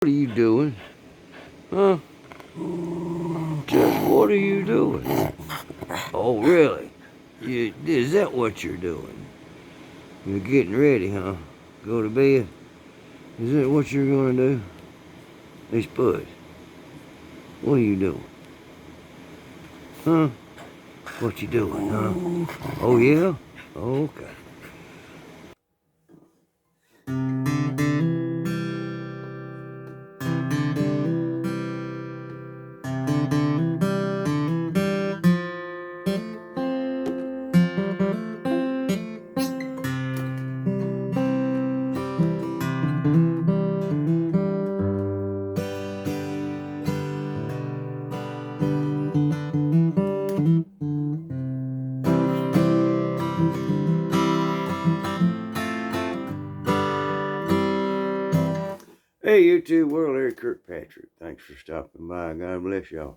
What are you doing? Huh? Just what are you doing? Oh, really? Is that what you're doing? You're getting ready, huh? Go to bed? Is that what you're gonna do? Hey, Spud, what are you doing? Huh? What you doing, huh? Oh, yeah? Okay. Hey, YouTube world, Larry Kirkpatrick. Thanks for stopping by. God bless y'all.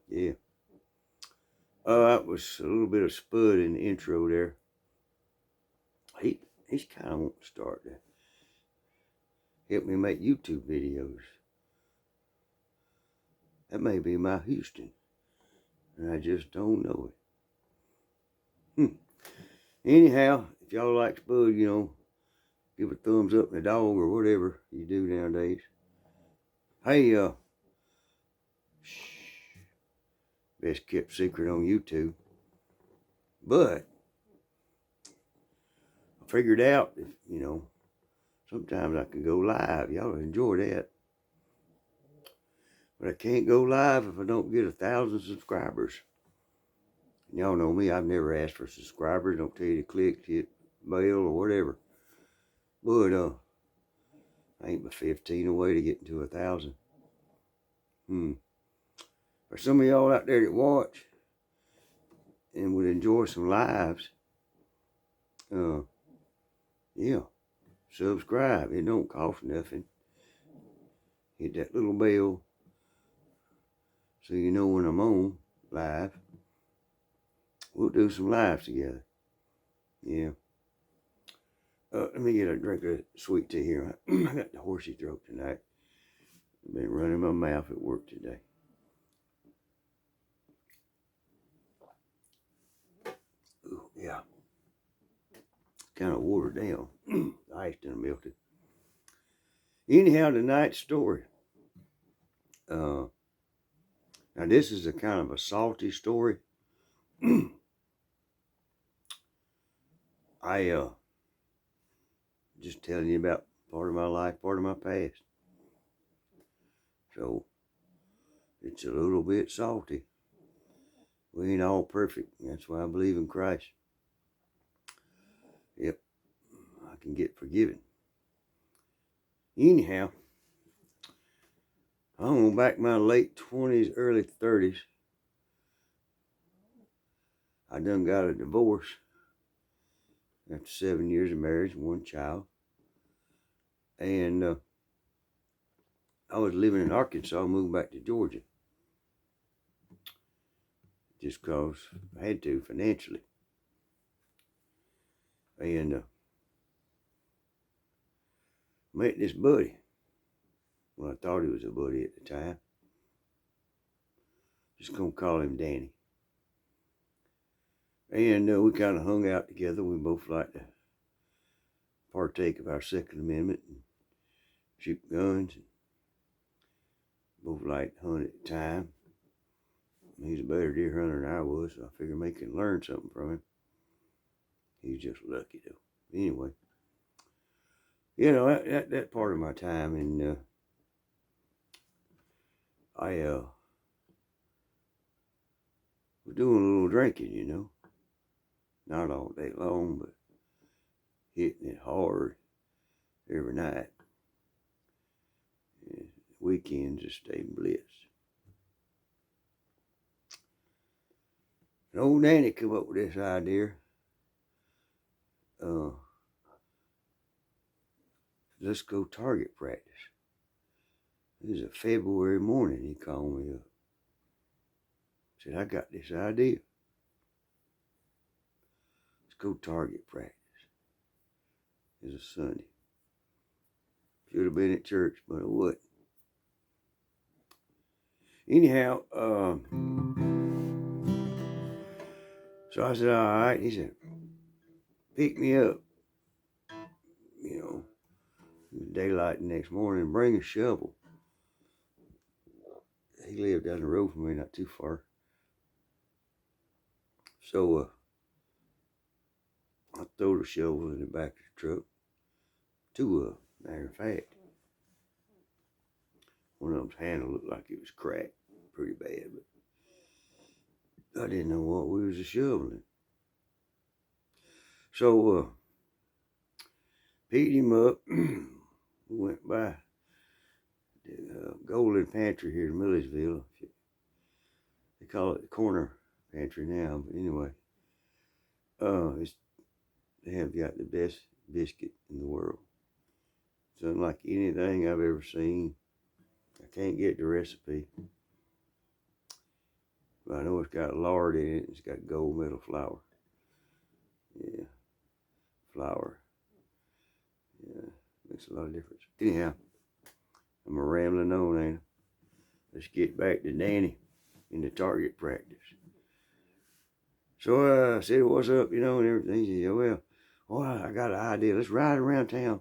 Yeah. That was a little bit of Spud in the intro there. He's kind of wanting to start to help me make YouTube videos. That may be my Houston, and I just don't know it. Anyhow, if y'all like Spud, give a thumbs up to the dog or whatever you do nowadays. Hey, best kept secret on YouTube. But I figured out if, sometimes I can go live. Y'all enjoy that. But I can't go live if I don't get 1,000 subscribers. Y'all know me, I've never asked for subscribers. Don't tell you to click, hit bell or whatever. But I ain't but 15 away to getting to 1,000. For some of y'all out there that watch and would enjoy some lives, yeah, subscribe. It don't cost nothing. Hit that little bell so you know when I'm on live. We'll do some lives together. Yeah. Let me get a drink of sweet tea here. I got the horsey throat tonight. I've been running my mouth at work today. Ooh, yeah. Kind of watered down. The ice done melted. Anyhow, tonight's story. Now this is a kind of a salty story. I just telling you about part of my life, part of my past. So it's a little bit salty. We ain't all perfect. That's why I believe in Christ. Yep, I can get forgiven. Anyhow, I'm back in my late 20s, early 30s. I done got a divorce after 7 years of marriage, one child. And I was living in Arkansas, moved back to Georgia. Just because I had to financially. And met this buddy. Well, I thought he was a buddy at the time. Just gonna call him Danny. And we kind of hung out together. We both like to partake of our Second Amendment and shoot guns. And both like to hunt at the time. He's a better deer hunter than I was, so I figured maybe I can learn something from him. He's just lucky though. Anyway, that part of my time, and I was doing a little drinking, not all day long, but hitting it hard every night. And weekends just stayed bliss. And old Danny come up with this idea. Let's go target practice. It was a February morning. He called me up. Said, I got this idea. Let's go target practice. It was a Sunday. Should have been at church, but I wouldn't. Anyhow, so I said, all right. He said, pick me up, you know, daylight the next morning and bring a shovel. He lived down the road from me, not too far. So I threw the shovel in the back of the truck. Matter of fact, one of them's handle looked like it was cracked pretty bad, but I didn't know what we was shoveling. So picked him up. We went by the Golden Pantry here in Millersville. They call it the corner pantry now, but anyway, they have got the best biscuit in the world. It's unlike anything I've ever seen. I can't get the recipe, but I know it's got lard in it. It's got gold medal flour. Yeah, flour. Yeah, makes a lot of difference. Anyhow, I'm a rambling on, ain't I? Let's get back to Danny in the target practice. So I said, what's up, you know, and everything. He said, well, I got an idea. Let's ride around town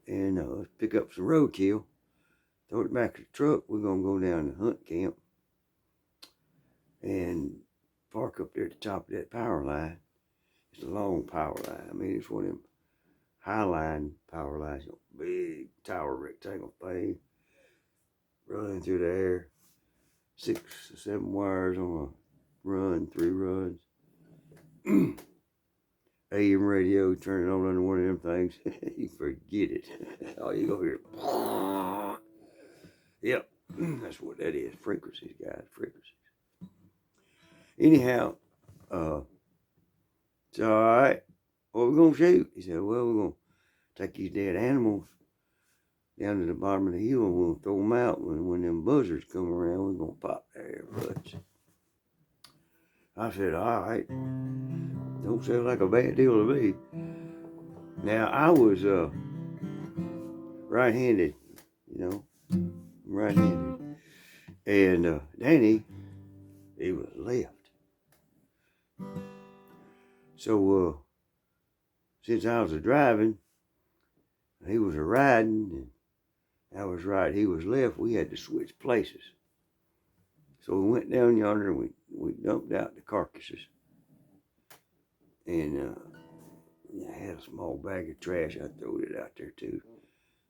and let's pick up some roadkill. Throw it back in the truck. We're going to go down to hunt camp and park up there at the top of that power line. It's a long power line. I mean, it's one of them high line power lines, you know, big tower rectangle thing running through the air. 6 or 7 wires on a run, 3 runs. AM radio, turn it on under one of them things. You forget it. All you go hear. Yep, that's what that is. Frequencies, guys, frequencies. Anyhow, it's all right. What we gonna shoot? He said, well, we're gonna take these dead animals down to the bottom of the hill and we'll throw them out. When them buzzards come around, we're gonna pop their butts. I said, all right. Don't sound like a bad deal to me. Now, I was right-handed, you know, right-handed. And Danny, he was left. So, since I was driving, he was riding, and I was right, he was left, we had to switch places. So we went down yonder and we dumped out the carcasses. And I had a small bag of trash. I threw it out there too.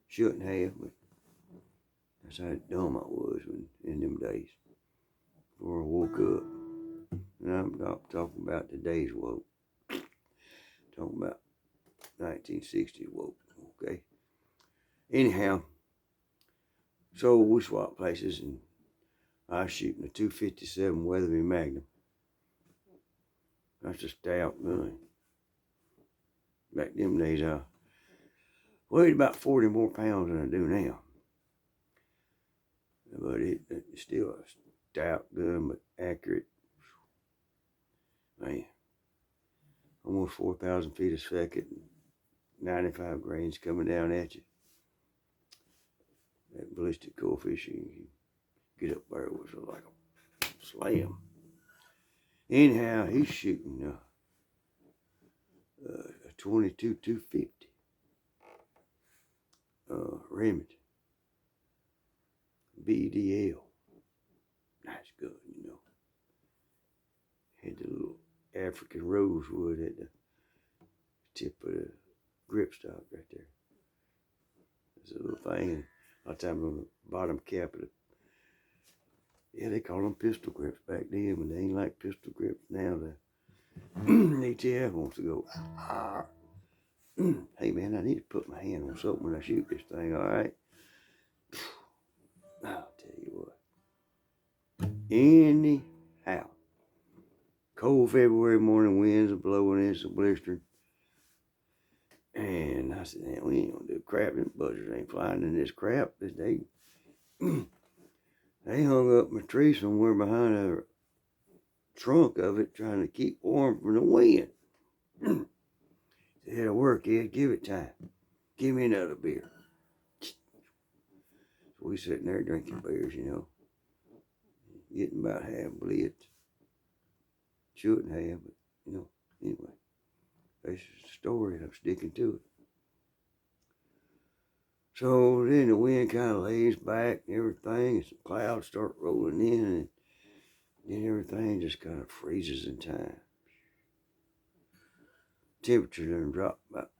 Shouldn't have, but that's how dumb I was in them days. Before I woke up. And I'm not talking about today's woke. Talking about 1960s woke, okay? Anyhow, so we swapped places and I was shooting a .257 Weatherby Magnum. That's a stout gun. Back them days, I weighed about 40 more pounds than I do now. But it's still a stout gun, but accurate. Man, almost 4,000 feet a second, 95 grains coming down at you. That ballistic coefficient, you get up there, it was like a slam. Anyhow, he's shooting a 22-250 Remington BDL. Nice gun, you know. Had the little African rosewood at the tip of the gripstock right there. There's a little thing, and a lot of times on the bottom cap of the, yeah, they call them pistol grips back then, but they ain't like pistol grips now. The ATF wants to go, hey man, I need to put my hand on something when I shoot this thing, all right? I'll tell you what. Anyhow, cold February morning winds are blowing in, some blistering. And I said, man, we ain't gonna do crap. Them buzzards ain't flying in this crap. They hung up my tree somewhere behind a trunk of it, trying to keep warm from the wind. It'll work, Ed. Give it time. Give me another beer. So we sitting there drinking beers, you know, getting about half blitzed. Shouldn't have, but, you know, anyway. That's just the story, and I'm sticking to it. So then the wind kind of lays back and everything, and some clouds start rolling in, and then everything just kind of freezes in time. Temperature done drop about,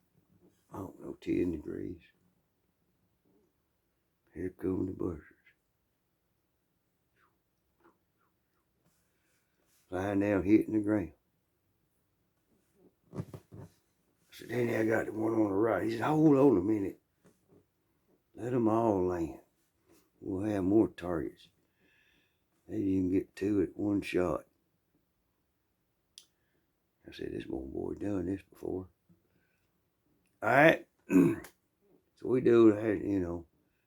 I don't know, 10 degrees. Here come the buzzards. Flying down, hitting the ground. So then I got the one on the right. He said, hold on a minute. Let them all land. We'll have more targets. Maybe you can get two at one shot. I said, this old boy done this before. All right. So we do that, you know,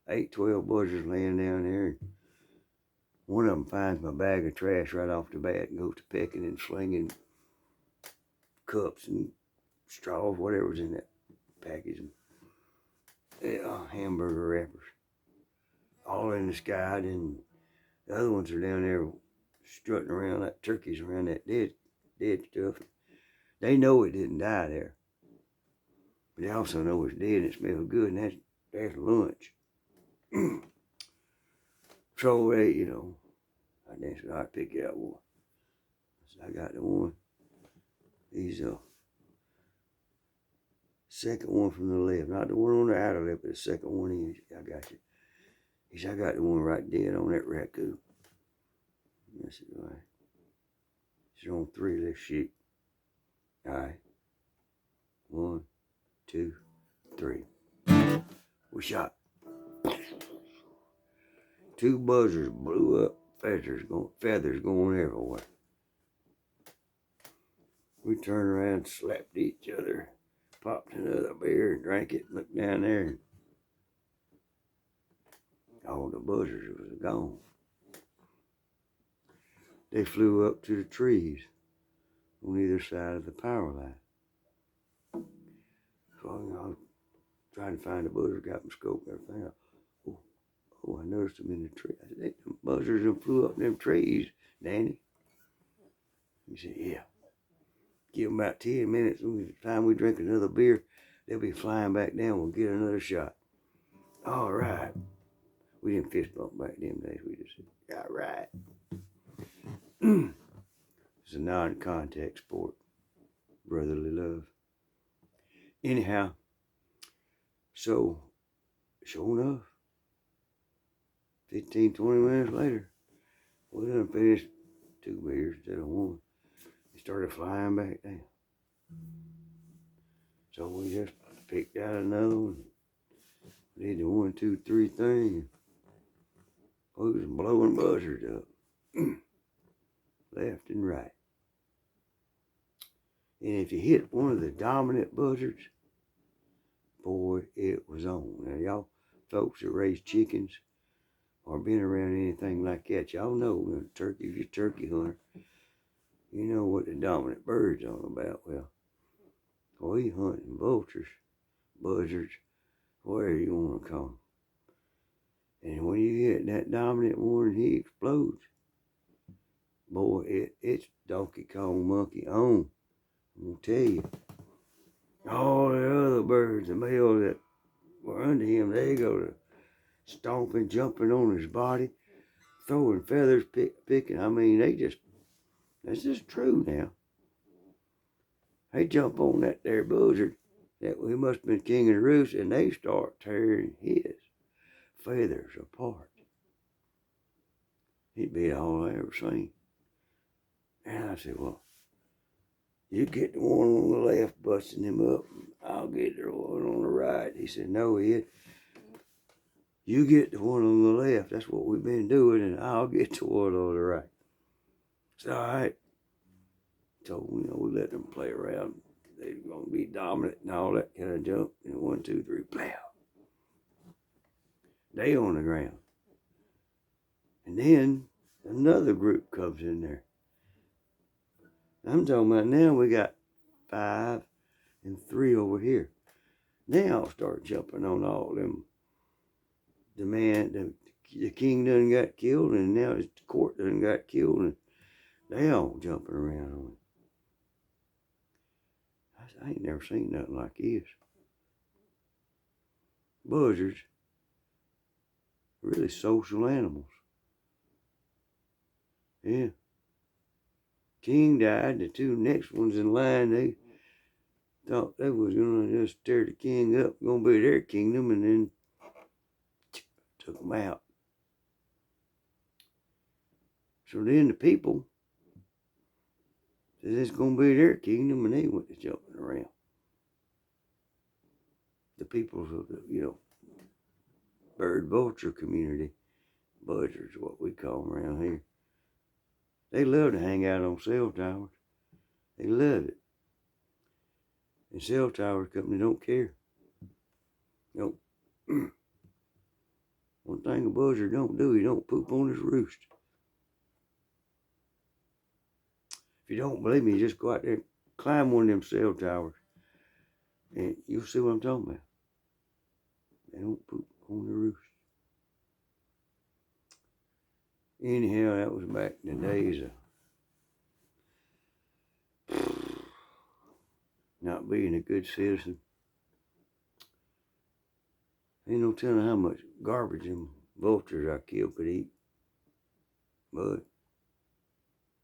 8, 12 buzzards laying down there. And one of them finds my bag of trash right off the bat and goes to pecking and slinging cups and straws, whatever's in that package. Hamburger wrappers. All in the sky. Then the other ones are down there strutting around like turkeys around that dead stuff. They know it didn't die there. But they also know it's dead and it smells good, and that's lunch. So they, you know, I then said, all right, pick out one. So I got the one. He's second one from the left. Not the one on the outer left, but the second one in. I got you. He said, I got the one right dead on that raccoon. I said, all right. He said, on 3, let's shoot. All right. 1, 2, 3. We shot. 2 buzzards blew up, feathers going everywhere. We turned around, slapped each other, popped another beer, and drank it, looked down there, and all the buzzards was gone. They flew up to the trees on either side of the power line. So, you know, I was trying to find the buzzard, got them scoped and everything. Oh, I noticed them in the tree. I said, them buzzards flew up them trees, Danny. He said, yeah. Give them about 10 minutes. By the time we drink another beer, they'll be flying back down. We'll get another shot. All right. We didn't fist bump back them days. We just said, all right. It's a non-contact sport. Brotherly love. Anyhow, so, sure enough, 15, 20 minutes later, we done finished 2 beers instead of 1. They started flying back down. So we just picked out another one. Did the 1, 2, 3 thing. We was blowing buzzards up. Left and right. And if you hit one of the dominant buzzards, boy, it was on. Now, y'all folks that raise chickens or been around anything like that, y'all know, if you're a turkey hunter, you know what the dominant bird's on about. Well, we hunting vultures, buzzards, whatever you want to call them. And when you hit that dominant one and he explodes, boy, it's Donkey Kong monkey on. I'm going to tell you. All the other birds, the males that were under him, they go to stomping, jumping on his body, throwing feathers, picking. I mean, that's just true now. They jump on that there buzzard that we must have been king of the roost, and they start tearing his feathers apart. He beat all I ever seen. And I said, well, you get the one on the left busting him up, I'll get the one on the right. He said, no, Ed, you get the one on the left. That's what we've been doing, and I'll get the one on the right. So, all right. So, you know, we let them play around. They're going to be dominant and all that kind of jump. And 1, 2, 3, plow. They on the ground. And then another group comes in there. I'm talking about now we got 5 and 3 over here. They all start jumping on all them the king done got killed, and now the court done got killed, and they all jumping around on it. I ain't never seen nothing like this. Buzzards, really social animals. Yeah. King died. The two next ones in line, they thought they was gonna just tear the king up, gonna be their kingdom, and then took them out. So then the people said it's gonna be their kingdom, and they went to jumping around. The people of the bird vulture community, buzzards, what we call them around here. They love to hang out on cell towers. They love it. And cell tower company don't care. Nope. One thing a buzzard don't do, he don't poop on his roost. If you don't believe me, just go out there and climb one of them cell towers, and you'll see what I'm talking about. They don't poop on the roost. Anyhow, that was back in the days of not being a good citizen. Ain't no telling how much garbage them vultures I killed could eat. But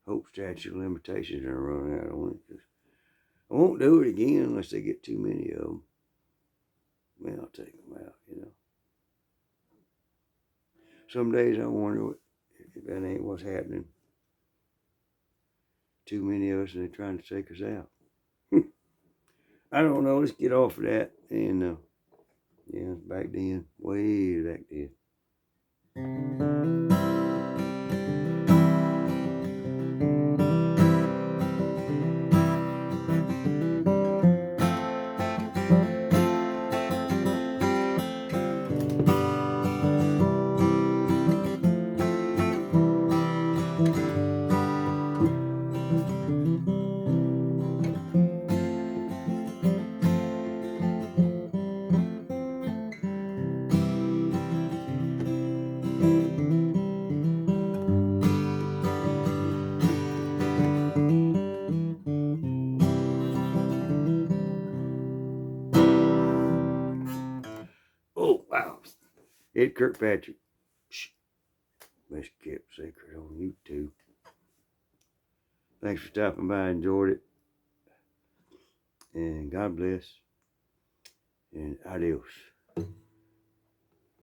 hope statute of limitations are running out on it. I won't do it again unless they get too many of them. Then I'll take them out, Some days I wonder if that ain't what's happening. Too many of us, and they're trying to take us out. I don't know. Let's get off of that. And back then, way back then. Oh, wow. Ed Kirkpatrick. Best kept secret on YouTube. Thanks for stopping by. Enjoyed it. And God bless. And adios.